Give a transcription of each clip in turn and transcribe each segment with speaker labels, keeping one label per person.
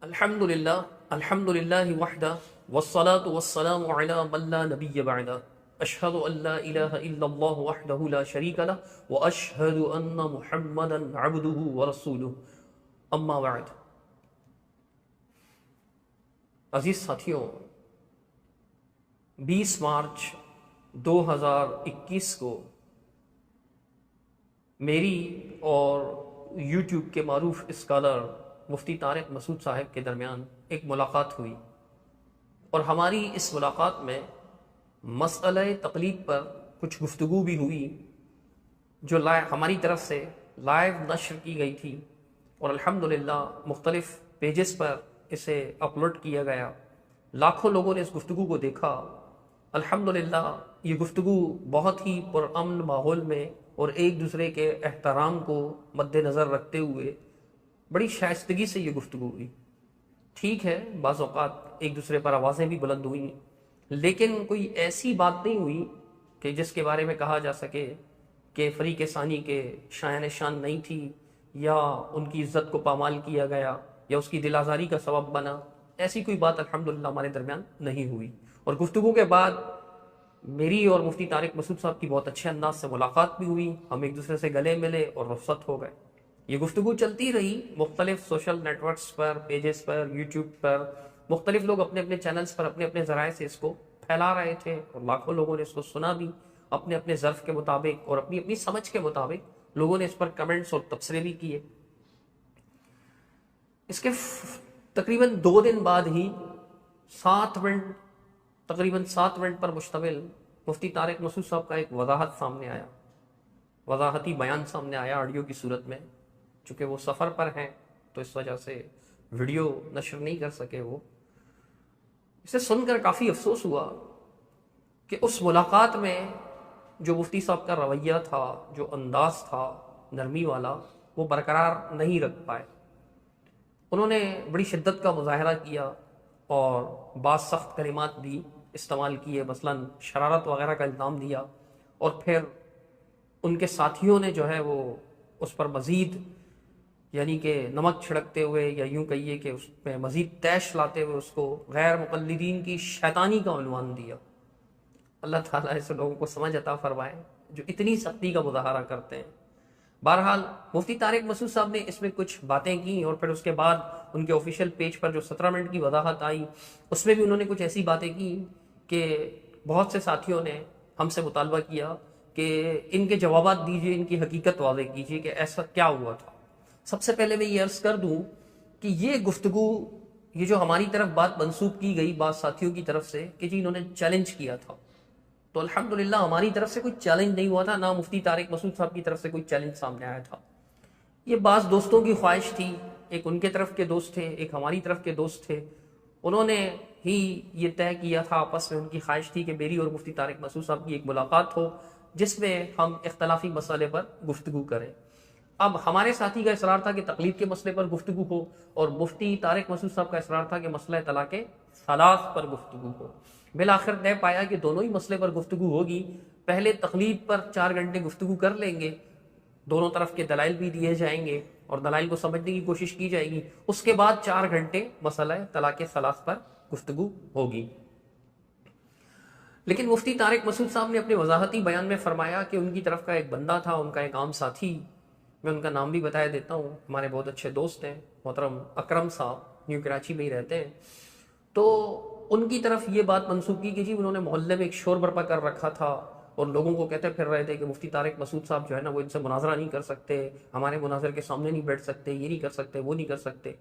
Speaker 1: الحمد للہ وحدہ والصلاة والسلام علی من لا نبی بعدہ اشہد ان لا الہ الا اللہ وحدہ لا شریک لہ واشہد ان محمدا عبدہ ورسولہ اما بعد۔ عزیز ساتھیوں، 20 مارچ 2021 کو میری اور یوٹیوب کے معروف اسکالر مفتی طارق مسعود صاحب کے درمیان ایک ملاقات ہوئی، اور ہماری اس ملاقات میں مسئلہ تقلید پر کچھ گفتگو بھی ہوئی جو ہماری طرف سے لائیو نشر کی گئی تھی، اور الحمدللہ مختلف پیجز پر اسے اپلوڈ کیا گیا۔ لاکھوں لوگوں نے اس گفتگو کو دیکھا۔ الحمدللہ یہ گفتگو بہت ہی پرامن ماحول میں اور ایک دوسرے کے احترام کو مد نظر رکھتے ہوئے بڑی شائستگی سے یہ گفتگو ہوئی۔ ٹھیک ہے، بعض اوقات ایک دوسرے پر آوازیں بھی بلند ہوئیں، لیکن کوئی ایسی بات نہیں ہوئی کہ جس کے بارے میں کہا جا سکے کہ فریق ثانی کے شایان شان نہیں تھی، یا ان کی عزت کو پامال کیا گیا، یا اس کی دل آزاری کا سبب بنا۔ ایسی کوئی بات الحمدللہ ہمارے درمیان نہیں ہوئی، اور گفتگو کے بعد میری اور مفتی طارق مسعود صاحب کی بہت اچھے انداز سے ملاقات بھی ہوئی، ہم ایک دوسرے سے گلے ملے اور رخصت ہو گئے۔ یہ گفتگو چلتی رہی مختلف سوشل نیٹ ورکس پر، پیجز پر، یوٹیوب پر، مختلف لوگ اپنے اپنے چینلز پر اپنے اپنے ذرائع سے اس کو پھیلا رہے تھے، اور لاکھوں لوگوں نے اس کو سنا بھی اپنے اپنے ظرف کے مطابق اور اپنی اپنی سمجھ کے مطابق۔ لوگوں نے اس پر کمنٹس اور تبصرے بھی کیے۔ اس کے تقریباً 2 دن بعد ہی 7 منٹ پر مشتمل مفتی طارق مسعود صاحب کا ایک وضاحتی بیان سامنے آیا آڈیو کی صورت میں۔ چونکہ وہ سفر پر ہیں تو اس وجہ سے ویڈیو نشر نہیں کر سکے۔ وہ اسے سن کر کافی افسوس ہوا کہ اس ملاقات میں جو مفتی صاحب کا رویہ تھا، جو انداز تھا نرمی والا، وہ برقرار نہیں رکھ پائے۔ انہوں نے بڑی شدت کا مظاہرہ کیا اور بعض سخت کلمات بھی استعمال کیے، مثلا شرارت وغیرہ کا الزام دیا، اور پھر ان کے ساتھیوں نے جو ہے وہ اس پر مزید یعنی کہ نمک چھڑکتے ہوئے، یا یوں کہیے کہ اس میں مزید تیش لاتے ہوئے اس کو غیر مقلدین کی شیطانی کا عنوان دیا۔ اللہ تعالیٰ ایسے لوگوں کو سمجھ عطا فرمائے جو اتنی سختی کا مظاہرہ کرتے ہیں۔ بہرحال مفتی طارق مسعود صاحب نے اس میں کچھ باتیں کی، اور پھر اس کے بعد ان کے آفیشیل پیج پر جو 17 منٹ کی وضاحت آئی اس میں بھی انہوں نے کچھ ایسی باتیں کی کہ بہت سے ساتھیوں نے ہم سے مطالبہ کیا کہ ان کے جوابات دیجیے، ان کی حقیقت واضح کیجیے کہ ایسا کیا ہوا تھا۔ سب سے پہلے میں یہ عرض کر دوں کہ یہ گفتگو، یہ جو ہماری طرف بات منسوب کی گئی بعض ساتھیوں کی طرف سے کہ جی انہوں نے چیلنج کیا تھا، تو الحمدللہ ہماری طرف سے کوئی چیلنج نہیں ہوا تھا، نہ مفتی طارق مسعود صاحب کی طرف سے کوئی چیلنج سامنے آیا تھا۔ یہ بعض دوستوں کی خواہش تھی، ایک ان کے طرف کے دوست تھے، ایک ہماری طرف کے دوست تھے، انہوں نے ہی یہ طے کیا تھا آپس میں، ان کی خواہش تھی کہ میری اور مفتی طارق مسعود صاحب کی ایک ملاقات ہو جس میں ہم اختلافی مسئلے پر گفتگو کریں۔ اب ہمارے ساتھی کا اصرار تھا کہ تقلید کے مسئلے پر گفتگو ہو، اور مفتی طارق مسعود صاحب کا اصرار تھا کہ مسئلہ طلاق ثلاث پر گفتگو ہو۔ بالآخر طے پایا کہ دونوں ہی مسئلے پر گفتگو ہوگی۔ پہلے تقلید پر 4 گھنٹے گفتگو کر لیں گے، دونوں طرف کے دلائل بھی دیے جائیں گے اور دلائل کو سمجھنے کی کوشش کی جائے گی۔ اس کے بعد 4 گھنٹے مسئلہ طلاق ثلاث پر گفتگو ہوگی۔ لیکن مفتی طارق مسعود صاحب نے اپنے وضاحتی بیان میں فرمایا کہ ان کی طرف کا ایک بندہ تھا، ان کا ایک عام ساتھی، میں ان کا نام بھی بتایا دیتا ہوں، ہمارے بہت اچھے دوست ہیں، محترم اکرم صاحب، نیو کراچی میں ہی رہتے ہیں۔ تو ان کی طرف یہ بات منسوب کی کہ جی انہوں نے محلے میں ایک شور برپا کر رکھا تھا اور لوگوں کو کہتے پھر رہے تھے کہ مفتی طارق مسعود صاحب جو ہے نا وہ ان سے مناظرہ نہیں کر سکتے، ہمارے مناظر کے سامنے نہیں بیٹھ سکتے، یہ نہیں کر سکتے، وہ نہیں کر سکتے۔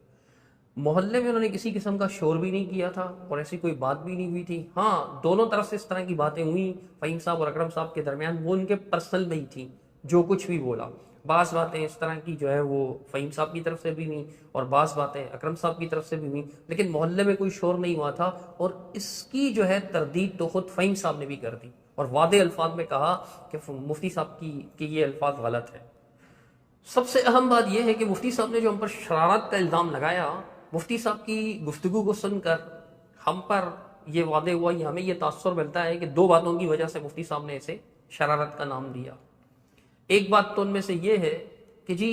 Speaker 1: محلے میں انہوں نے کسی قسم کا شور بھی نہیں کیا تھا اور ایسی کوئی بات بھی نہیں ہوئی تھی۔ ہاں، دونوں طرف سے اس طرح کی باتیں ہوئیں فہیم صاحب اور اکرم صاحب کے درمیان، وہ ان کے پرسنل میں ہی تھی، جو کچھ بھی بولا۔ بعض باتیں اس طرح کی جو ہے وہ فہیم صاحب کی طرف سے بھی ہوئیں اور بعض باتیں اکرم صاحب کی طرف سے بھی ہوئیں، لیکن محلے میں کوئی شور نہیں ہوا تھا، اور اس کی جو ہے تردید تو خود فہیم صاحب نے بھی کر دی اور واضح الفاظ میں کہا کہ مفتی صاحب کی یہ الفاظ غلط ہے۔ سب سے اہم بات یہ ہے کہ مفتی صاحب نے جو ہم پر شرارت کا الزام لگایا، مفتی صاحب کی گفتگو کو سن کر ہم پر یہ واضح ہوا، یہ ہمیں یہ تاثر ملتا ہے کہ 2 باتوں کی وجہ سے مفتی صاحب نے اسے شرارت کا نام دیا۔ ایک بات تو ان میں سے یہ ہے کہ جی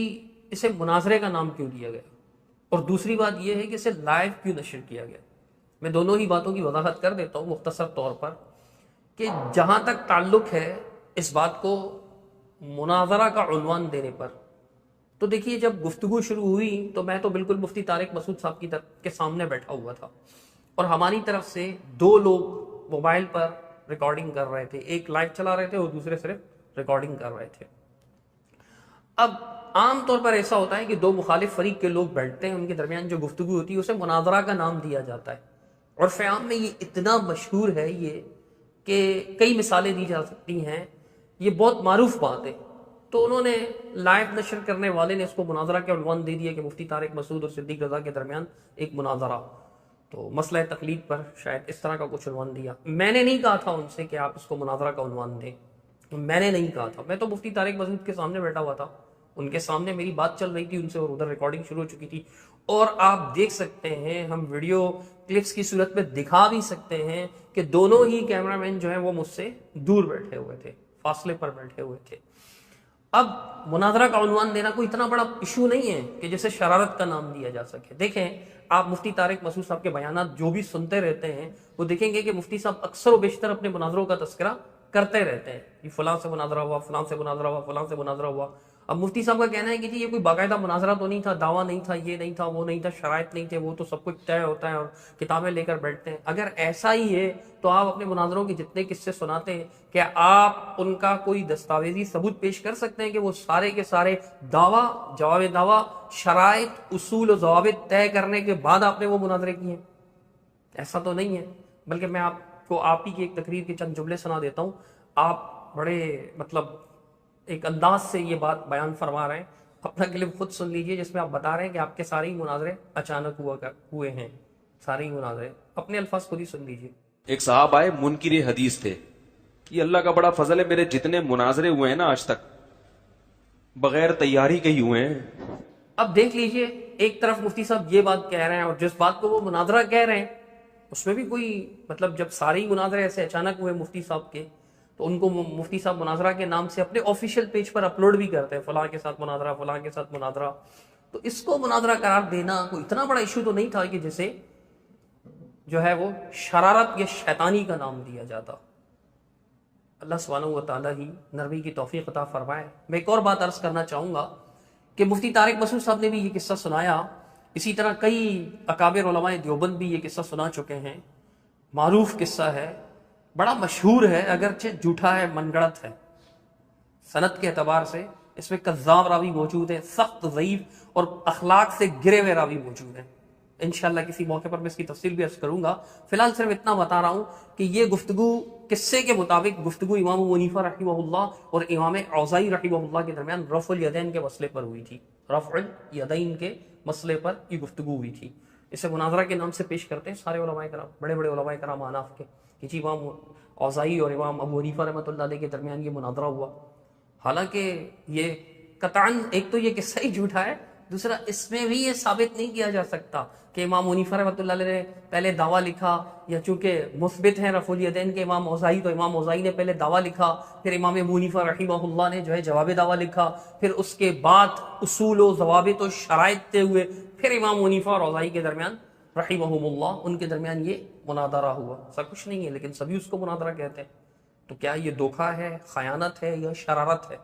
Speaker 1: اسے مناظرے کا نام کیوں دیا گیا؟ اور دوسری بات یہ ہے کہ اسے لائیو کیوں نشر کیا گیا. میں دونوں ہی باتوں کی وضاحت کر دیتا ہوں مختصر طور پر کہ جہاں تک تعلق ہے اس بات کو مناظرہ کا عنوان دینے پر، تو دیکھیے جب گفتگو شروع ہوئی تو میں تو بالکل مفتی طارق مسعود صاحب کے سامنے بیٹھا ہوا تھا، اور ہماری طرف سے 2 لوگ موبائل پر ریکارڈنگ کر رہے تھے، ایک لائیو چلا رہے تھے اور دوسرے صرف ریکارڈنگ کر رہے تھے. اب عام طور پر ایسا ہوتا ہے کہ 2 مخالف فریق کے لوگ بیٹھتے ہیں، ان کے درمیان جو گفتگو ہوتی ہے اسے مناظرہ کا نام دیا جاتا ہے، اور عام میں یہ اتنا مشہور ہے یہ کہ کئی مثالیں دی جا سکتی ہیں، یہ بہت معروف بات ہے. تو انہوں نے لائیو نشر کرنے والے نے اس کو مناظرہ کے عنوان دے دیا کہ مفتی طارق مسعود اور صدیق رضا کے درمیان ایک مناظرہ. تو مسئلہ تقلید پر شاید اس طرح کا کچھ عنوان دیا. میں نے نہیں کہا تھا ان سے کہ آپ اس کو مناظرہ کا عنوان دیں، میں نے نہیں کہا تھا. میں تو مفتی طارق مسعود کے سامنے بیٹھا ہوا تھا، ان کے سامنے میری بات چل رہی تھی ان سے، اور ادھر ریکارڈنگ شروع ہو چکی تھی. اور آپ دیکھ سکتے ہیں، ہم ویڈیو کلپس کی صورت میں دکھا بھی سکتے ہیں کہ دونوں ہی کیمرہ مین جو ہیں وہ مجھ سے دور بیٹھے ہوئے تھے، فاصلے پر بیٹھے ہوئے تھے. اب مناظرہ کا عنوان دینا کوئی اتنا بڑا ایشو نہیں ہے کہ جسے شرارت کا نام دیا جا سکے. دیکھیں آپ مفتی طارق مسعود صاحب کے بیانات جو بھی سنتے رہتے ہیں وہ دیکھیں گے کہ مفتی صاحب اکثر و بیشتر اپنے مناظروں کا تذکرہ کرتے رہتے ہیں، یہ فلاں سے مناظرہ ہوا، فلاں سے مناظرہ ہوا، فلاں سے مناظرہ ہوا. اب مفتی صاحب کا کہنا ہے کہ جی یہ کوئی باقاعدہ مناظرہ تو نہیں تھا، دعویٰ نہیں تھا، یہ نہیں تھا، وہ نہیں تھا، شرائط نہیں تھے، وہ تو سب کچھ طے ہوتا ہے اور کتابیں لے کر بیٹھتے ہیں. اگر ایسا ہی ہے تو آپ اپنے مناظروں کے جتنے قصے سناتے ہیں کیا آپ ان کا کوئی دستاویزی ثبوت پیش کر سکتے ہیں کہ وہ سارے کے سارے دعویٰ، جواب دعویٰ، شرائط، اصول و ضوابط طے کرنے کے بعد آپ نے وہ مناظرے کیے ہیں؟ ایسا تو نہیں ہے. بلکہ میں آپ کو آپ ہی کی ایک تقریر کے چند جملے سنا دیتا ہوں. آپ بڑے ایک انداز سے یہ بات بیان فرما رہے ہیں، اپنا کلپ خود سن لیجئے جس میں آپ بتا رہے ہیں کہ آپ کے سارے ہی مناظرے اچانک ہوئے ہیں. سارے ہی مناظرے اپنے الفاظ خود ہی سن لیجئے.
Speaker 2: ایک صاحب آئے منکر حدیث تھے. یہ اللہ کا بڑا فضل ہے، میرے جتنے مناظرے ہوئے ہیں نا آج تک بغیر تیاری کے ہی ہوئے ہیں.
Speaker 1: اب دیکھ لیجئے، ایک طرف مفتی صاحب یہ بات کہہ رہے ہیں اور جس بات کو وہ مناظرہ کہہ رہے ہیں اس میں بھی کوئی جب سارے ہی مناظرے ایسے اچانک ہوئے مفتی صاحب کے تو ان کو مفتی صاحب مناظرہ کے نام سے اپنے آفیشیل پیج پر اپلوڈ بھی کرتے ہیں، فلاں کے ساتھ مناظرہ، فلاں کے ساتھ مناظرہ. تو اس کو مناظرہ قرار دینا کوئی اتنا بڑا ایشو تو نہیں تھا کہ جسے جو ہے وہ شرارت یا شیطانی کا نام دیا جاتا. اللہ سبحانہ و تعالیٰ ہی نرمی کی توفیق عطا فرمائے. میں ایک اور بات عرض کرنا چاہوں گا کہ مفتی طارق مسعود صاحب نے بھی یہ قصہ سنایا، اسی طرح کئی اکابر علماء دیوبند بھی یہ قصہ سنا چکے ہیں. معروف قصہ ہے، بڑا مشہور ہے، اگرچہ جھوٹا ہے، من گڑت ہے. سند کے اعتبار سے اس میں کذاب راوی موجود ہے، سخت ضعیف اور اخلاق سے گرے ہوئے راوی موجود ہیں. انشاءاللہ کسی موقع پر میں اس کی تفصیل بھی عرض کروں گا. فی الحال صرف اتنا بتا رہا ہوں کہ یہ گفتگو قصے کے مطابق گفتگو امام ابو حنیفہ رحمہ اللہ اور امام اوزاعی رحمہ اللہ کے درمیان رفع الیدین کے مسئلے پر ہوئی تھی. رفع الیدین کے مسئلے پر یہ گفتگو ہوئی تھی. اسے مناظرہ کے نام سے پیش کرتے ہیں سارے علماء کرام، بڑے بڑے علماء کرام احناف کے، کہ جی امام اوزاعی اور امام ابو حنیفہ رحمۃ اللہ علیہ کے درمیان یہ مناظرہ ہوا. حالانکہ یہ قطعاً ایک تو یہ قصہ ہی جھوٹا ہے، دوسرا اس میں بھی یہ ثابت نہیں کیا جا سکتا کہ امام حنیفہ رحمۃ اللہ علیہ نے پہلے دعویٰ لکھا، یا چونکہ مثبت ہیں رفع الیدین کے امام اوزاعی، تو امام اوزاعی نے پہلے دعویٰ لکھا، پھر امام ابو حنیفہ رحمہ اللہ نے جو ہے جواب دعویٰ لکھا، پھر اس کے بعد اصول و ضوابط و شرائط طے ہوئے، پھر امام حنیفہ اور اوزاعی کے درمیان رحمہم اللہ ان کے درمیان یہ مناظرہ ہوا. ایسا کچھ نہیں ہے، لیکن سبھی اس کو مناظرہ کہتے ہیں. تو کیا یہ دھوکہ ہے، خیانت ہے یا شرارت ہے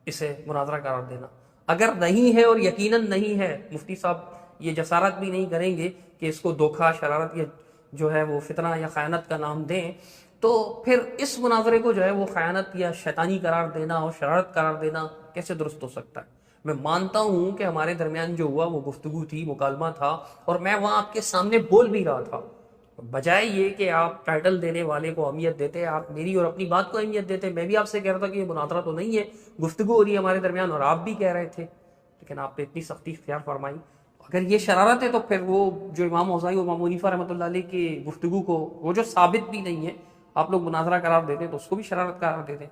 Speaker 1: اسے مناظرہ قرار دینا؟ اگر نہیں ہے اور یقیناً نہیں ہے، مفتی صاحب یہ جسارت بھی نہیں کریں گے کہ اس کو دھوکہ، شرارت یا جو ہے وہ فتنہ یا خیانت کا نام دیں، تو پھر اس مناظرے کو جو ہے وہ خیانت یا شیطانی قرار دینا اور شرارت قرار دینا کیسے درست ہو سکتا ہے؟ میں مانتا ہوں کہ ہمارے درمیان جو ہوا وہ گفتگو تھی، مکالمہ تھا، اور میں وہاں آپ کے سامنے بول بھی رہا تھا. بجائے یہ کہ آپ ٹائٹل دینے والے کو اہمیت دیتے، آپ میری اور اپنی بات کو اہمیت دیتے. میں بھی آپ سے کہہ رہا تھا کہ یہ مناظرہ تو نہیں ہے، گفتگو ہو رہی ہے ہمارے درمیان، اور آپ بھی کہہ رہے تھے، لیکن آپ نے اتنی سختی اختیار فرمائی. اگر یہ شرارت ہے تو پھر وہ جو امام اوزاعی اور امام حنیفہ رحمۃ اللہ علیہ کی گفتگو کو، وہ جو ثابت بھی نہیں ہے، آپ لوگ مناظرہ قرار دیتے تو اس کو بھی شرارت قرار دیتے.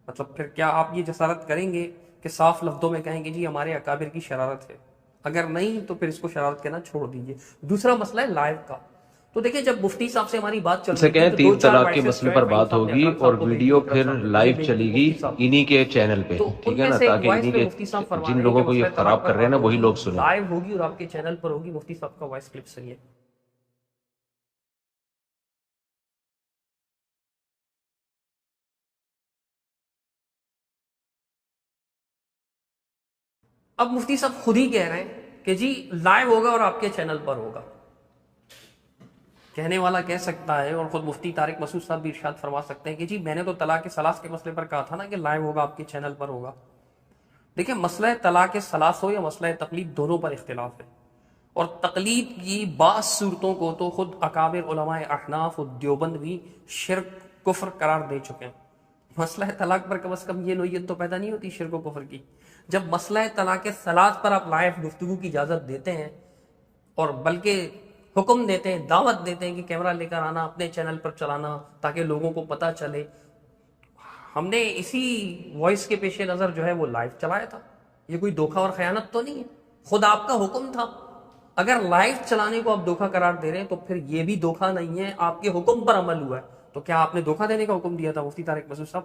Speaker 1: پھر کیا آپ یہ جسارت کریں گے کہ صاف لفظوں میں کہیں گے جی ہمارے اکابر کی شرارت ہے؟ اگر نہیں تو پھر اس کو شرارت کہنا چھوڑ دیجئے. دوسرا مسئلہ ہے لائیو کا. تو دیکھیں جب مفتی صاحب سے ہماری بات چل
Speaker 2: سے
Speaker 1: رہی
Speaker 2: کہیں
Speaker 1: تھی
Speaker 2: تین طلاق کے مسئلے پر بات ہوگی اور ویڈیو پھر لائیو چلے گی انہی کے چینل پہ،
Speaker 1: تو
Speaker 2: ٹھیک
Speaker 1: ان
Speaker 2: ہے
Speaker 1: میں
Speaker 2: نا،
Speaker 1: سے ایک
Speaker 2: تاکہ
Speaker 1: وائس
Speaker 2: انہی
Speaker 1: پہ
Speaker 2: کے
Speaker 1: مفتی صاحب فرما
Speaker 2: جن
Speaker 1: رہے ہیں
Speaker 2: لوگوں
Speaker 1: کہ
Speaker 2: کو یہ
Speaker 1: مسئلہ
Speaker 2: خراب
Speaker 1: طلاق
Speaker 2: کر رہے ہیں نا
Speaker 1: پر
Speaker 2: وہی
Speaker 1: بات
Speaker 2: لوگ
Speaker 1: ہوگی،
Speaker 2: سنیں۔
Speaker 1: لائیو ہوگی اور آپ کے چینل پر ہوگی، مفتی صاحب کا وائس کلپ سنیے۔ اب مفتی صاحب خود ہی کہہ رہے ہیں کہ جی لائیو ہوگا اور آپ کے چینل پر ہوگا۔ کہنے والا کہہ سکتا ہے، اور خود مفتی طارق مسعود صاحب بھی ارشاد فرما سکتے ہیں کہ جی میں نے تو طلاق ثلاث کے مسئلے پر کہا تھا نا کہ لائیو ہوگا، آپ کے چینل پر ہوگا۔ دیکھیں مسئلہ طلاق ثلاث ہو یا مسئلہ تقلید، دونوں پر اختلاف ہے، اور تقلید کی بعض صورتوں کو تو خود اکابر علماء احناف و دیوبند بھی شرک کفر قرار دے چکے ہیں۔ مسئلہ طلاق پر کم از کم یہ نوعیت تو پیدا نہیں ہوتی شرک و کفر کی، جب مسئلہ طلاق ثلاث پر آپ لائیو گفتگو کی اجازت دیتے ہیں اور بلکہ حکم دیتے ہیں، دعوت دیتے ہیں کہ کیمرہ لے کر آنا، اپنے چینل پر چلانا تاکہ لوگوں کو پتہ چلے۔ ہم نے اسی وائس کے پیش نظر جو ہے وہ لائیو چلایا تھا، یہ کوئی دھوکہ اور خیانت تو نہیں ہے، خود آپ کا حکم تھا۔ اگر لائیو چلانے کو آپ دھوکہ قرار دے رہے ہیں تو پھر یہ بھی دھوکہ نہیں ہے، آپ کے حکم پر عمل ہوا ہے۔ تو کیا آپ نے دھوکہ دینے کا حکم دیا تھا مفتی طارق مسعود صاحب؟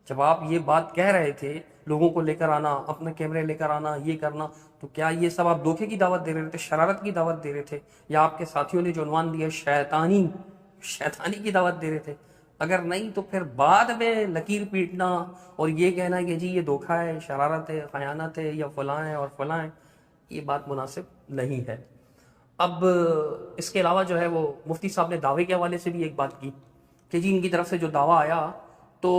Speaker 1: جب آپ یہ بات کہہ رہے تھے لوگوں کو لے کر آنا، اپنے کیمرے لے کر آنا، یہ کرنا، تو کیا یہ سب آپ دھوکے کی دعوت دے رہے تھے، شرارت کی دعوت دے رہے تھے، یا آپ کے ساتھیوں نے جو عنوان دیا شیطانی کی دعوت دے رہے تھے؟ اگر نہیں تو پھر بعد میں لکیر پیٹنا اور یہ کہنا کہ جی یہ دھوکہ ہے، شرارت ہے، خیانت ہے، یا فلاں ہے اور فلاں ہے، یہ بات مناسب نہیں ہے۔ اب اس کے علاوہ جو ہے وہ مفتی صاحب نے دعوے کے حوالے سے بھی ایک بات کی کہ جی ان کی طرف سے جو دعویٰ آیا، تو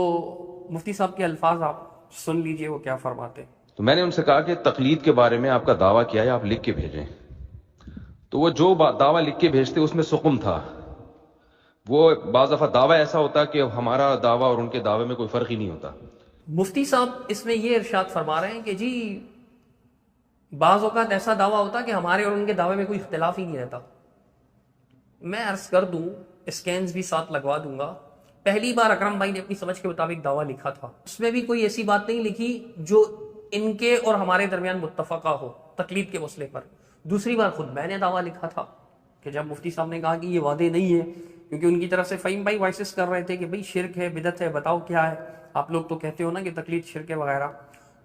Speaker 1: مفتی صاحب کے الفاظ آپ سن لیجئے وہ کیا فرماتے ہیں۔
Speaker 2: تو میں نے ان سے کہا کہ تقلید کے بارے میں آپ کا دعویٰ کیا ہے، آپ لکھ کے بھیجیں۔ تو وہ جو دعویٰ لکھ کے بھیجتے اس میں سقم تھا۔ وہ بعض دفعہ دعویٰ ایسا ہوتا کہ ہمارا دعویٰ اور ان کے دعوے میں کوئی فرق ہی نہیں ہوتا۔
Speaker 1: مفتی صاحب اس میں یہ ارشاد فرما رہے ہیں کہ جی بعض اوقات ایسا دعویٰ ہوتا کہ ہمارے اور ان کے دعوے میں کوئی اختلاف ہی نہیں رہتا۔ میں عرض کر دوں، اسکینز بھی ساتھ لگوا دوں گا، پہلی بار اکرم بھائی نے اپنی سمجھ کے مطابق دعویٰ لکھا تھا، اس میں بھی کوئی ایسی بات نہیں لکھی جو ان کے اور ہمارے درمیان متفقہ ہو تقلید کے مسئلے پر۔ دوسری بار خود میں نے دعویٰ لکھا تھا کہ جب مفتی صاحب نے کہا کہ یہ وعدے نہیں ہے، کیونکہ ان کی طرف سے فہیم بھائی وائسز کر رہے تھے کہ بھئی شرک ہے، بدعت ہے، بتاؤ کیا ہے، آپ لوگ تو کہتے ہو نا کہ تقلید شرک ہے وغیرہ،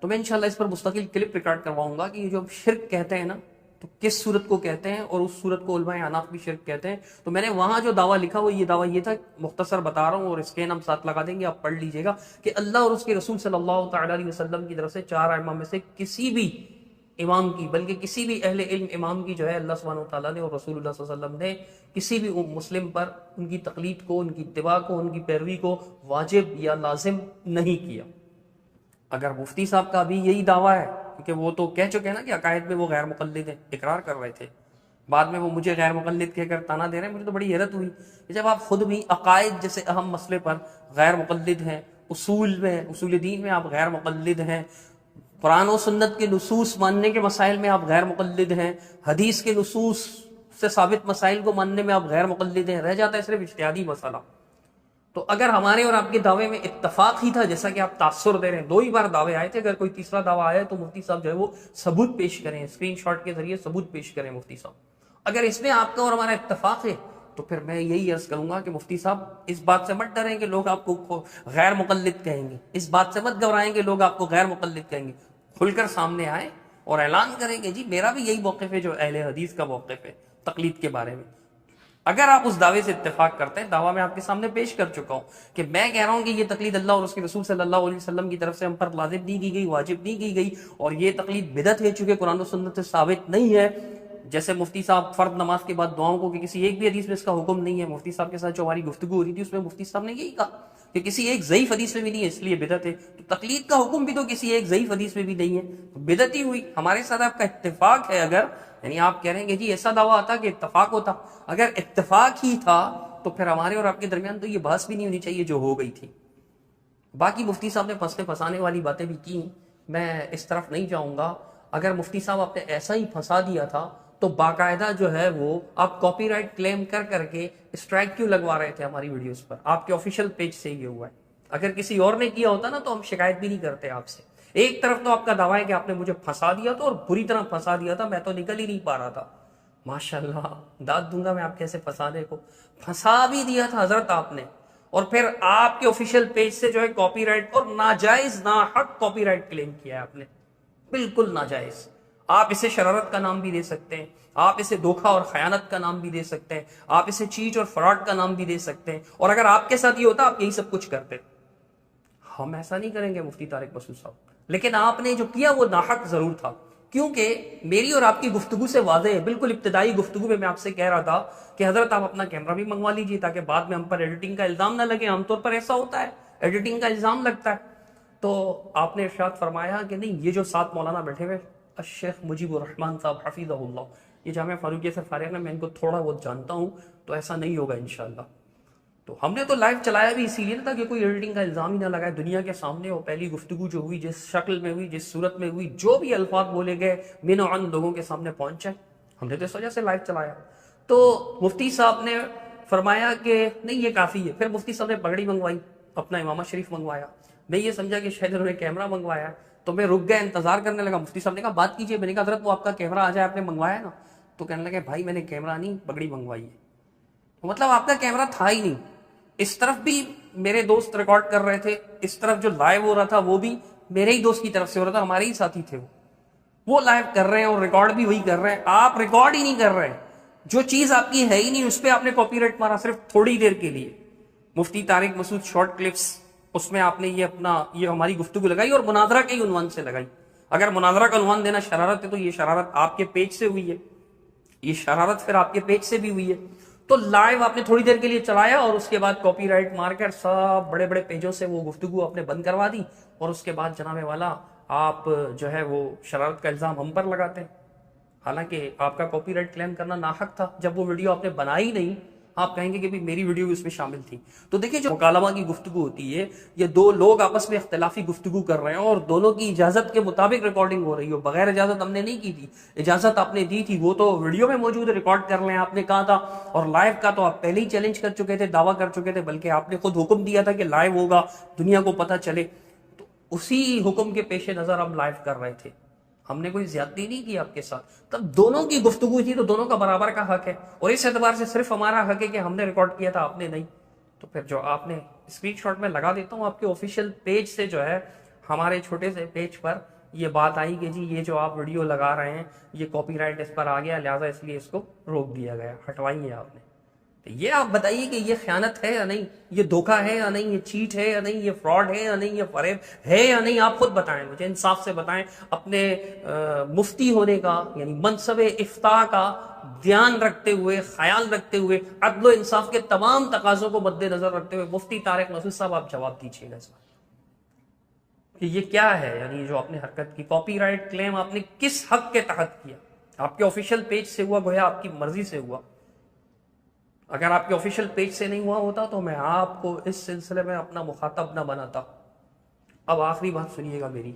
Speaker 1: تو میں انشاءاللہ اس پر مستقل کلپ ریکارڈ کرواؤں گا کہ یہ جو شرک کہتے ہیں نا تو کس صورت کو کہتے ہیں، اور اس صورت کو علماء احناف بھی شرک کہتے ہیں۔ تو میں نے وہاں جو دعویٰ لکھا وہ یہ دعویٰ یہ تھا، مختصر بتا رہا ہوں اور اسکین ہم ساتھ لگا دیں گے، آپ پڑھ لیجئے گا، کہ اللہ اور اس کے رسول صلی اللہ تعالی علیہ وسلم کی طرف سے چار ائمہ میں سے کسی بھی امام کی، بلکہ کسی بھی اہل علم امام کی جو ہے اللہ سبحانہ وتعالیٰ نے اور رسول اللہ صلی اللہ علیہ وسلم نے کسی بھی مسلم پر ان کی تقلید کو، ان کی اتباع کو، ان کی پیروی کو واجب یا لازم نہیں کیا۔ اگر مفتی صاحب کا بھی یہی دعویٰ ہے، کیونکہ وہ تو کہہ چکے ہیں نا کہ عقائد میں وہ غیر مقلد ہیں، اقرار کر رہے تھے، بعد میں وہ مجھے غیر مقلد کہہ کر تانا دے رہے ہیں، مجھے تو بڑی حیرت ہوئی کہ جب آپ خود بھی عقائد جیسے اہم مسئلے پر غیر مقلد ہیں، اصول میں، اصول دین میں آپ غیر مقلد ہیں، قرآن و سنت کے نصوص ماننے کے مسائل میں آپ غیر مقلد ہیں، حدیث کے نصوص سے ثابت مسائل کو ماننے میں آپ غیر مقلد ہیں، رہ جاتا ہے صرف اجتہادی مسئلہ۔ تو اگر ہمارے اور آپ کے دعوے میں اتفاق ہی تھا، جیسا کہ آپ تاثر دے رہے ہیں، دو ہی بار دعوے آئے تھے، اگر کوئی تیسرا دعویٰ آیا تو مفتی صاحب جو ہے وہ ثبوت پیش کریں، اسکرین شاٹ کے ذریعے ثبوت پیش کریں مفتی صاحب۔ اگر اس میں آپ کا اور ہمارا اتفاق ہے تو پھر میں یہی عرض کروں گا کہ مفتی صاحب اس بات سے مت ڈریں کہ لوگ آپ کو غیر مقلد کہیں گے، اس بات سے مت گھبرائیں کہ لوگ آپ کو غیر مقلد کہیں گے، کھل کر سامنے آئیں اور اعلان کریں کہ جی میرا بھی یہی موقف ہے جو اہل حدیث کا موقف ہے تقلید کے بارے میں۔ اگر آپ اس دعوے سے اتفاق کرتے ہیں، دعویٰ میں آپ کے سامنے پیش کر چکا ہوں کہ میں کہہ رہا ہوں کہ یہ تقلید اللہ اور اس کے رسول صلی اللہ علیہ وسلم کی طرف سے ہم پر لازم نہیں کی گئی، واجب نہیں کی گئی، اور یہ تقلید بدعت ہے چونکہ قرآن و سنت سے ثابت نہیں ہے۔ جیسے مفتی صاحب فرض نماز کے بعد دعاؤں کو کہ کسی ایک بھی حدیث میں اس کا حکم نہیں ہے، مفتی صاحب کے ساتھ جو ہماری گفتگو ہو رہی تھی اس میں مفتی صاحب نے یہی کہا کہ کسی ایک ضعیف حدیث میں بھی نہیں ہے، اس لیے بدعت ہے۔ تو تقلید کا حکم بھی تو کسی ایک ضعیف حدیث میں بھی نہیں ہے، تو بدعت ہی ہوئی۔ ہمارے ساتھ آپ کا اتفاق ہے، اگر یعنی آپ کہہ رہے ہیں کہ جی ایسا دعویٰ آتا کہ اتفاق ہوتا، اگر اتفاق ہی تھا تو پھر ہمارے اور آپ کے درمیان تو یہ بحث بھی نہیں ہونی چاہیے جو ہو گئی تھی۔ باقی مفتی صاحب نے پھنسنے پھنسانے والی باتیں بھی کی، میں اس طرف نہیں جاؤں گا۔ اگر مفتی صاحب آپ نے ایسا ہی پھنسا دیا تھا تو باقاعدہ جو ہے وہ آپ کاپی رائٹ کلیم کر کر کے اسٹرائک کیوں لگوا رہے تھے ہماری ویڈیوز پر؟ آپ کے آفیشیل پیج سے یہ ہوا ہے، اگر کسی اور نے کیا ہوتا نا تو ہم شکایت بھی نہیں کرتے آپ سے۔ ایک طرف تو آپ کا دعویٰ ہے کہ آپ نے مجھے پھنسا دیا تھا اور بری طرح پھنسا دیا تھا، میں تو نکل ہی نہیں پا رہا تھا، ماشاءاللہ، داد دوں گا میں آپ کیسے پھنسانے کو، پھنسا بھی دیا تھا حضرت آپ نے، اور پھر آپ کے آفیشیل پیج سے جو ہے کاپی رائٹ اور ناجائز ناحق کاپی رائٹ کلیم کیا ہے آپ نے، بالکل ناجائز۔ آپ اسے شرارت کا نام بھی دے سکتے ہیں، آپ اسے دھوکہ اور خیانت کا نام بھی دے سکتے ہیں، آپ اسے چیٹ اور فراڈ کا نام بھی دے سکتے ہیں، اور اگر آپ کے ساتھ یہ ہوتا آپ یہی سب کچھ کرتے۔ ہم ایسا نہیں کریں گے مفتی طارق مسعود صاحب، لیکن آپ نے جو کیا وہ ناحق ضرور تھا، کیونکہ میری اور آپ کی گفتگو سے واضح ہے، بالکل ابتدائی گفتگو میں آپ سے کہہ رہا تھا کہ حضرت آپ اپنا کیمرہ بھی منگوا لیجیے تاکہ بعد میں ہم پر ایڈیٹنگ کا الزام نہ لگے۔ عام طور پر ایسا ہوتا ہے، ایڈیٹنگ کا الزام لگتا ہے۔ تو آپ نے ارشاد فرمایا کہ نہیں، یہ جو ساتھ مولانا بیٹھے ہوئے الشیخ مجیب الرحمان صاحب حفیظہ اللہ، یہ جامعہ فاروقیہ سے فارغ ہیں، میں ان کو تھوڑا بہت جانتا ہوں، تو ایسا نہیں ہوگا انشاءاللہ۔ تو ہم نے تو لائیو چلایا بھی اسی لیے تھا کہ کوئی ایڈیٹنگ کا الزام ہی نہ لگائے، دنیا کے سامنے وہ پہلی گفتگو جو ہوئی، جس شکل میں ہوئی، جس صورت میں ہوئی، جو بھی الفاظ بولے گئے من و عن لوگوں کے سامنے پہنچے، ہم نے تو اس وجہ سے لائیو چلایا۔ تو مفتی صاحب نے فرمایا کہ نہیں یہ کافی ہے، پھر مفتی صاحب نے پگڑی منگوائی، اپنا امامہ شریف منگوایا، میں یہ سمجھا کہ شاید انہوں نے کیمرہ منگوایا، تو میں رک گیا، انتظار کرنے لگا۔ مفتی صاحب نے کہا بات کیجیے، میں نے کہا حضرت وہ آپ کا کیمرہ آ جائے، آپ نے منگوایا نا؟ تو کہنے لگے بھائی میں نے کیمرہ نہیں، پگڑی منگوائی ہے۔ مطلب آپ کا کیمرہ تھا ہی نہیں۔ اس طرف بھی میرے دوست ریکارڈ کر رہے تھے، اس طرف جو لائیو ہو رہا تھا وہ بھی میرے ہی دوست کی طرف سے ہو رہا تھا، ہمارے ہی ساتھی تھے، وہ لائیو کر رہے ہیں اور ریکارڈ بھی وہی کر رہے ہیں۔ آپ ریکارڈ ہی نہیں کر رہے، جو چیز آپ کی ہے ہی نہیں اس پہ آپ نے کاپی رائٹ مارا، صرف تھوڑی دیر کے لیے۔ مفتی طارق مسعود شارٹ کلپس، اس میں آپ نے یہ ہماری گفتگو لگائی اور مناظرہ کے ہی عنوان سے لگائی۔ اگر مناظرہ کا عنوان دینا شرارت ہے تو یہ شرارت آپ کے پیج سے ہوئی ہے، یہ شرارت پھر آپ کے پیج سے بھی ہوئی ہے۔ تو لائیو آپ نے تھوڑی دیر کے لیے چلایا اور اس کے بعد کاپی رائٹ مار کر سب بڑے بڑے پیجوں سے وہ گفتگو آپ نے بند کروا دی، اور اس کے بعد جناب والا آپ جو ہے وہ شرارت کا الزام ہم پر لگاتے ہیں، حالانکہ آپ کا کاپی رائٹ کلیم کرنا ناحق تھا۔ جب وہ ویڈیو آپ نے بنائی نہیں، آپ کہیں گے کہ میری ویڈیو اس میں شامل تھی۔ تو دیکھیں جو مکالمہ کی گفتگو ہوتی ہے، یہ دو لوگ آپس میں اختلافی گفتگو کر رہے ہیں اور دونوں کی اجازت کے مطابق ریکارڈنگ ہو رہی ہو، بغیر اجازت ہم نے نہیں کی تھی، اجازت آپ نے دی تھی، وہ تو ویڈیو میں موجود ریکارڈ کر لیں آپ نے کہا تھا، اور لائیو کا تو آپ پہلے ہی چیلنج کر چکے تھے، دعویٰ کر چکے تھے، بلکہ آپ نے خود حکم دیا تھا کہ لائیو ہوگا، دنیا کو پتہ چلے۔ تو اسی حکم کے پیش نظر ہم لائیو کر رہے تھے، ہم نے کوئی زیادتی نہیں کی آپ کے ساتھ۔ تب دونوں کی گفتگو تھی تو دونوں کا برابر کا حق ہے، اور اس اعتبار سے صرف ہمارا حق ہے کہ ہم نے ریکارڈ کیا تھا، آپ نے نہیں۔ تو پھر جو آپ نے اسکرین شاٹ میں لگا دیتا ہوں آپ کے آفیشیل پیج سے، جو ہے ہمارے چھوٹے سے پیج پر یہ بات آئی کہ جی یہ جو آپ ویڈیو لگا رہے ہیں یہ کاپی رائٹ اس پر آ گیا، لہٰذا اس لیے اس کو روک دیا گیا، ہٹوائیے آپ نے۔ یہ آپ بتائیے کہ یہ خیانت ہے یا نہیں، یہ دھوکہ ہے یا نہیں، یہ چیٹ ہے یا نہیں، یہ فراڈ ہے یا نہیں، یہ فریب ہے یا نہیں، آپ خود بتائیں، مجھے انصاف سے بتائیں۔ اپنے مفتی ہونے کا یعنی منصب افتاء کا دھیان رکھتے ہوئے، خیال رکھتے ہوئے، عدل و انصاف کے تمام تقاضوں کو مد نظر رکھتے ہوئے مفتی طارق مسعود صاحب آپ جواب دیجیے گا اس بات کہ یہ کیا ہے، یعنی جو آپ نے حرکت کی، کاپی رائٹ کلیم آپ نے کس حق کے تحت کیا؟ آپ کے آفیشیل پیج سے ہوا، گویا آپ کی مرضی سے ہوا۔ اگر آپ کے آفیشیل پیج سے نہیں ہوا ہوتا تو میں آپ کو اس سلسلے میں اپنا مخاطب نہ بناتا۔ اب آخری بات سنیے گا میری،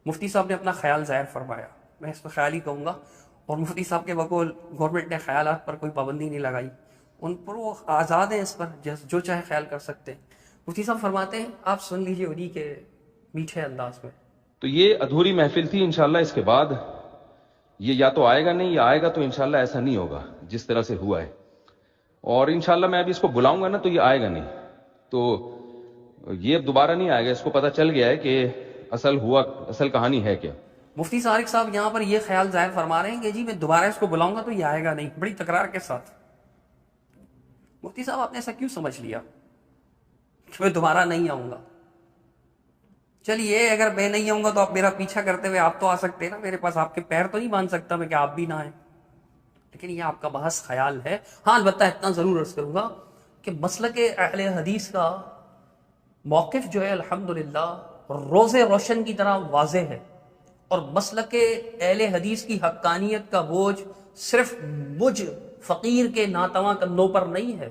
Speaker 1: مفتی صاحب نے اپنا خیال ظاہر فرمایا، میں اس پر خیال ہی کہوں گا، اور مفتی صاحب کے بقول گورنمنٹ نے خیالات پر کوئی پابندی نہیں لگائی، ان پر وہ آزاد ہیں، اس پر جو چاہے خیال کر سکتے ہیں۔ مفتی صاحب فرماتے ہیں، آپ سن لیجئے انہی کے میٹھے انداز میں۔
Speaker 2: تو یہ ادھوری محفل تھی، انشاءاللہ اس کے بعد یہ یا تو آئے گا نہیں، یا آئے گا تو انشاءاللہ ایسا نہیں ہوگا جس طرح سے ہوا ہے، اور انشاءاللہ میں ابھی اس کو بلاؤں گا نا تو یہ آئے گا نہیں، تو یہ اب دوبارہ نہیں آئے گا، اس کو پتہ چل گیا ہے کہ اصل کہانی ہے کیا۔
Speaker 1: مفتی طارق صاحب یہاں پر یہ خیال ظاہر فرما رہے ہیں کہ جی میں دوبارہ اس کو بلاؤں گا تو یہ آئے گا نہیں، بڑی تکرار کے ساتھ۔ مفتی صاحب آپ نے ایسا کیوں سمجھ لیا کہ میں دوبارہ نہیں آؤں گا؟ چلیے اگر میں نہیں آؤں گا تو آپ میرا پیچھا کرتے ہوئے آپ تو آ سکتے ہیں نا میرے پاس، آپ کے پیر تو نہیں باندھ سکتا میں کہ آپ بھی نہ آئیں، لیکن یہ آپ کا بحث خیال ہے۔ ہاں البتہ اتنا ضرور عرض کروں گا کہ مسلک اہل حدیث کا موقف جو ہے الحمدللہ روز روشن کی طرح واضح ہے، اور مسلک اہل حدیث کی حقانیت کا بوجھ صرف مجھ فقیر کے ناتواں کندھوں پر نہیں ہے۔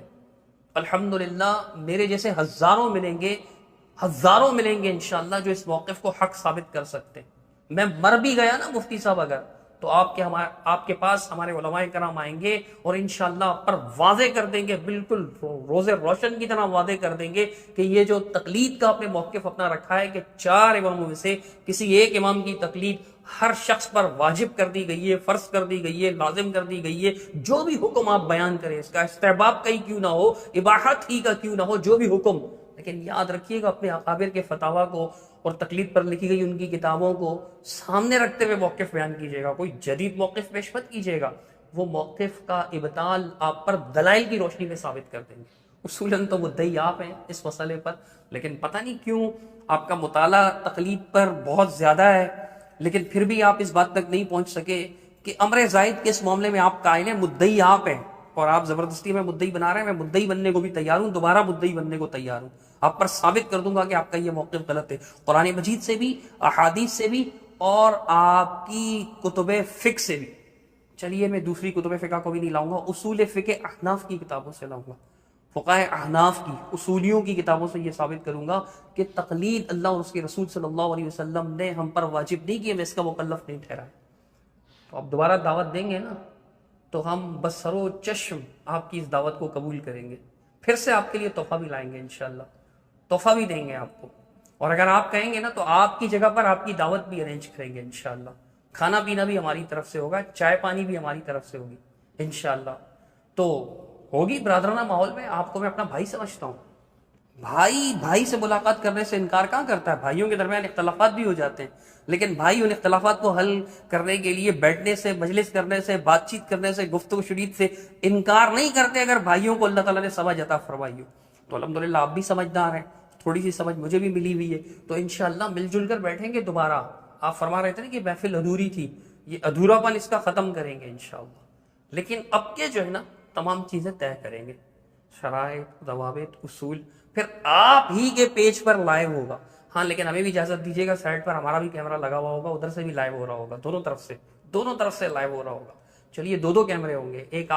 Speaker 1: الحمدللہ میرے جیسے ہزاروں ملیں گے انشاءاللہ جو اس موقف کو حق ثابت کر سکتے ہیں۔ میں مر بھی گیا نا مفتی صاحب اگر، تو آپ کے پاس ہمارے علماء کرام آئیں گے اور انشاءاللہ آپ پر واضح کر دیں گے، بالکل روز روشن کی طرح واضح کر دیں گے کہ یہ جو تقلید کا آپ نے موقف اپنا رکھا ہے کہ 4 اماموں میں سے کسی ایک امام کی تقلید ہر شخص پر واجب کر دی گئی ہے، فرض کر دی گئی ہے، لازم کر دی گئی ہے. جو بھی حکم آپ بیان کریں، اس کا استحباب کا ہی کیوں نہ ہو، اباحت ہی کا کیوں نہ ہو، جو بھی حکم، لیکن یاد رکھیے گا اپنے اکابر کے فتاوا کو اور تقلید پر لکھی گئی ان کی کتابوں کو سامنے رکھتے ہوئے موقف بیان کیجیے گا. کوئی جدید موقف پیش مت کیجیے گا، وہ موقف کا ابطال آپ پر دلائل کی روشنی میں ثابت کر دیں گے. اصولاً تو مدعی آپ ہیں اس مسئلے پر، لیکن پتہ نہیں کیوں آپ کا مطالعہ تقلید پر بہت زیادہ ہے، لیکن پھر بھی آپ اس بات تک نہیں پہنچ سکے کہ امر زائد کے اس معاملے میں آپ قائل ہیں. مدعی آپ ہیں اور آپ زبردستی میں مدعی بنا رہے ہیں. میں مدعی بننے کو بھی تیار ہوں، دوبارہ مدعی بننے کو تیار ہوں. آپ پر ثابت کر دوں گا کہ آپ کا یہ موقف غلط ہے، قرآن مجید سے بھی، احادیث سے بھی، اور آپ کی کتب فقہ سے بھی. چلیے میں دوسری کتب فقہ کو بھی نہیں لاؤں گا، اصول فقہ احناف کی کتابوں سے لاؤں گا، فقہ احناف کی اصولیوں کی کتابوں سے یہ ثابت کروں گا کہ تقلید اللہ اور اس کے رسول صلی اللہ علیہ وسلم نے ہم پر واجب نہیں کی، ہمیں اس کا مکلف نہیں ٹھہرا. تو آپ دوبارہ دعوت دیں گے نا تو ہم بسر و چشم آپ کی اس دعوت کو قبول کریں گے. پھر سے آپ کے لیے تحفہ بھی لائیں گے انشاءاللہ، تحفہ بھی دیں گے آپ کو. اور اگر آپ کہیں گے نا تو آپ کی جگہ پر آپ کی دعوت بھی ارینج کریں گے انشاءاللہ. کھانا پینا بھی ہماری طرف سے ہوگا، چائے پانی بھی ہماری طرف سے ہوگی انشاءاللہ. تو ہوگی برادرانہ ماحول میں. آپ کو میں اپنا بھائی سمجھتا ہوں. بھائی سے ملاقات کرنے سے انکار کہاں کرتا ہے؟ بھائیوں کے درمیان اختلافات بھی ہو جاتے ہیں، لیکن بھائی ان اختلافات کو حل کرنے کے لیے بیٹھنے سے، مجلس کرنے سے، بات چیت کرنے سے، گفتگو شنید سے انکار نہیں کرتے. اگر بھائیوں کو اللہ تعالیٰ نے سمجھ عطا فرمائی ہو تو الحمدللہ آپ بھی سمجھدار ہیں، تھوڑی سی سمجھ مجھے بھی ملی ہوئی ہے، تو انشاءاللہ مل جل کر بیٹھیں گے دوبارہ. آپ فرما رہے تھے نا کہ محفل ادھوری تھی، یہ ادھورا پن اس کا ختم کریں گے انشاءاللہ. لیکن اب کے جو ہے نا تمام چیزیں طے کریں گے، شرائط، ضوابط، اصول، پھر آپ ہی کے پیج پر لائیو ہوگا. ہاں لیکن ہمیں بھی اجازت دیجیے گا، سائڈ پر ہمارا بھی کیمرہ لگا ہوا ہوگا، ادھر سے بھی لائیو ہو رہا ہوگا، دونوں طرف سے لائیو ہو رہا ہوگا. چلیے دو کیمرے ہوں گے، ایک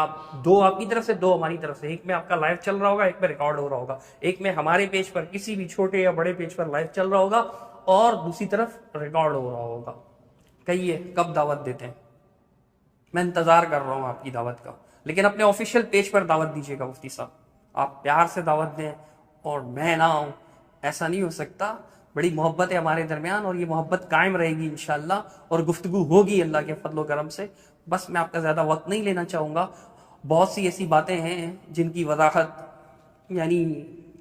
Speaker 1: دو آپ کی طرف سے، دو ہماری طرف سے. ایک میں آپ کا لائیو چل رہا ہوگا، ایک میں ریکارڈ ہو رہا ہوگا. ایک میں ہمارے پیج پر کسی بھی چھوٹے یا بڑے پیج پر لائیو چل رہا ہوگا اور دوسری طرف ریکارڈ ہو رہا ہوگا. کہیے کب دعوت دیتے ہیں؟ میں انتظار کر رہا ہوں آپ کی دعوت کا. لیکن اپنے آفیشیل پیج پر دعوت دیجیے گا مفتی صاحب. آپ پیار سے دعوت دیں اور میں نہ ہوں، ایسا نہیں ہو سکتا. بڑی محبت ہے ہمارے درمیان اور یہ محبت قائم رہے گی انشاءاللہ، اور گفتگو ہوگی اللہ کے فضل و کرم سے. بس میں آپ کا زیادہ وقت نہیں لینا چاہوں گا. بہت سی ایسی باتیں ہیں جن کی وضاحت یعنی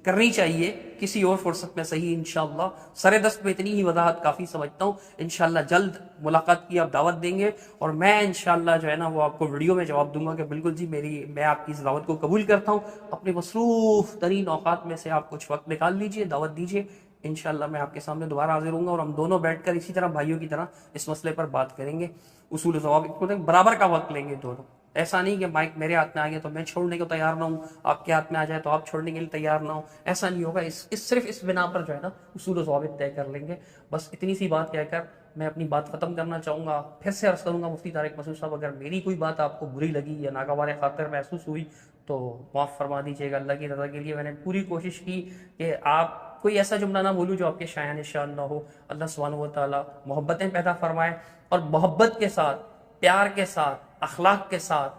Speaker 1: کرنی چاہیے کسی اور فرصت میں صحیح انشاءاللہ. سر دست میں اتنی ہی وضاحت کافی سمجھتا ہوں. انشاءاللہ جلد ملاقات کی آپ دعوت دیں گے اور میں انشاءاللہ جو ہے نا وہ آپ کو ویڈیو میں جواب دوں گا کہ بالکل جی میں آپ کی اس دعوت کو قبول کرتا ہوں. اپنے مصروف ترین اوقات میں سے آپ کچھ وقت نکال لیجئے، دعوت دیجئے. انشاءاللہ میں آپ کے سامنے دوبارہ حاضر ہوں گا اور ہم دونوں بیٹھ کر اسی طرح بھائیوں کی طرح اس مسئلے پر بات کریں گے. اصول و ضوابط کو برابر کا وقت لیں گے دونوں. ایسا نہیں کہ مائک میرے ہاتھ میں آ گیا تو میں چھوڑنے کو تیار نہ ہوں، آپ کے ہاتھ میں آ جائے تو آپ چھوڑنے کے لیے تیار نہ ہوں. ایسا نہیں ہوگا. صرف اس بنا پر جو ہے نا اصول و ضوابط طے کر لیں گے. بس اتنی سی بات کہہ کر میں اپنی بات ختم کرنا چاہوں گا. پھر سے عرض کروں گا مفتی طارق مسعود صاحب، اگر میری کوئی بات آپ کو بری لگی یا ناگوار خاطر محسوس ہوئی تو معاف فرما دیجیے گا. اللہ کی رضا کے لیے میں نے پوری کوشش کی کہ آپ کوئی ایسا جملہ نہ بولوں جو آپ کے شایان شان نہ ہو. اللہ سبحانہ و تعالیٰ محبتیں پیدا فرمائے اور محبت کے ساتھ، پیار کے ساتھ، اخلاق کے ساتھ،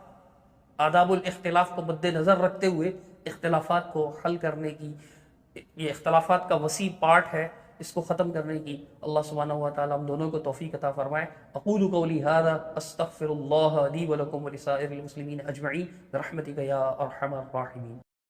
Speaker 1: آداب الاختلاف کو مد نظر رکھتے ہوئے اختلافات کو حل کرنے کی، یہ اختلافات کا وسیع پارٹ ہے، اس کو ختم کرنے کی اللہ سبحانہ و تعالیٰ ہم دونوں کو توفیق عطا فرمائے. اقول قولی ھذا استغفر اللہ لی ولکم ولسائر المسلمین اجمعین برحمتک یا ارحم الراحمین.